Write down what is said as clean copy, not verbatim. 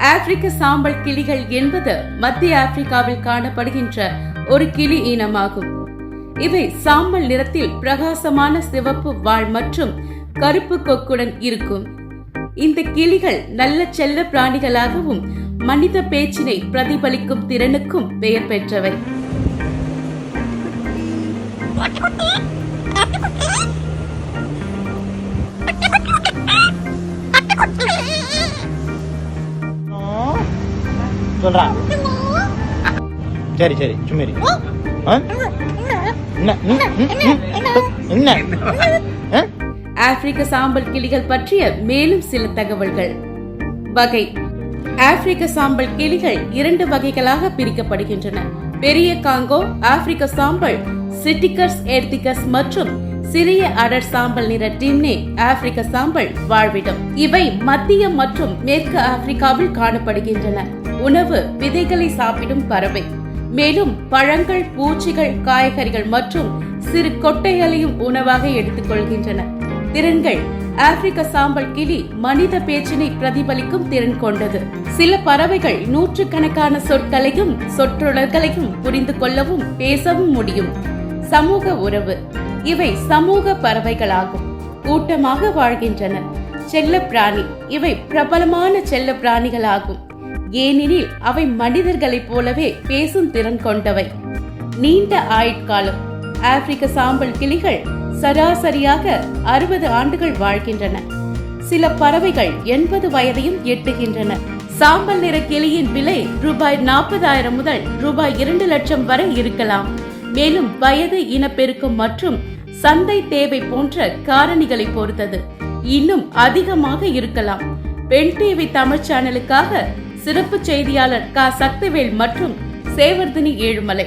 ஆப்பிரிக்க சாம்பல் கிளிகள் என்பது மத்திய ஆப்பிரிக்காவில் காணப்படுகின்ற ஒரு கிளி இனமாகும். இவை சாம்பல் நிறத்தில் பிரகாசமான சிவப்பு வால் மற்றும் கருப்பு கொக்குடன் இருக்கும். இந்த கிளிகள் நல்ல செல்ல பிராணிகளாகவும் மனித பேச்சினை பிரதிபலிக்கும் திறனுக்கும் பெயர் பெற்றவை. சரி சரி சும்மாரி ஆப்பிரிக்க சாம்பல் கிளிகள் பற்றிய மேலும் சில தகவல்கள். வகை: ஆப்பிரிக்க சாம்பல் கிளிகள் 2 வகைகளாக பிரிக்கப்படுகின்றன. பெரிய காங்கோ ஆப்பிரிக்க சாம்பல் சிட்டிகஸ் எர்டிகஸ் மற்றும் சிறிய அடர் சாம்பல் நிற டிம்னே ஆப்பிரிக்க சாம்பல் வாழ்விடம். இவை மத்திய மற்றும் மேற்கு ஆப்பிரிக்காவில் காணப்படுகின்றன. உணவு: விதைகளை சாப்பிடும் பறவை. மேலும் பழங்கள், பூச்சிகள், காய்கறிகள் மற்றும் சிறு கொட்டைகளையும் உணவாக எடுத்துக் கொள்கின்றன. திறன்கள்: ஆப்பிரிக்க சாம்பல் கிளி மனித பேச்சினை பிரதிபலிக்கும் திறன் கொண்டது. சில பறவைகள் நூற்றுக்கணக்கான சொற்களையும் சொற்றொடர்களையும் புரிந்து கொள்ளவும் பேசவும் முடியும். சமூக உறவு: இவை சமூக பறவைகளாகும். கூட்டமாக வாழ்கின்றன. செல்ல பிராணி: இவை பிரபலமான செல்ல பிராணிகளாகும். ஏனெனில் அவை மனிதர்களைப் போலவே பேசும் திறன் கொண்டவை. நீண்ட ஆயுட்காலம்: ஆப்பிரிக்க சாம்பல் கிளிகள் சராசரியாக 60 ஆண்டுகள் வாழ்கின்றன. சில பறவைகள் 80 வயதையும் எட்டுகின்றன. சாம்பல் நிற கிளியின் விலை ரூபாய் 40,000 முதல் ரூபாய் 2 லட்சம் வரை இருக்கலாம். மேலும் வயது, இனப்பெருக்கம் மற்றும் சந்தை தேவை போன்ற காரணிகளை பொறுத்தது இன்னும் அதிகமாக இருக்கலாம். பெண் டிவி தமிழ் சேனலுக்காக சிறப்பு செய்தியாளர் க. சக்திவேல் மற்றும் சேவர்தினி ஏழுமலை.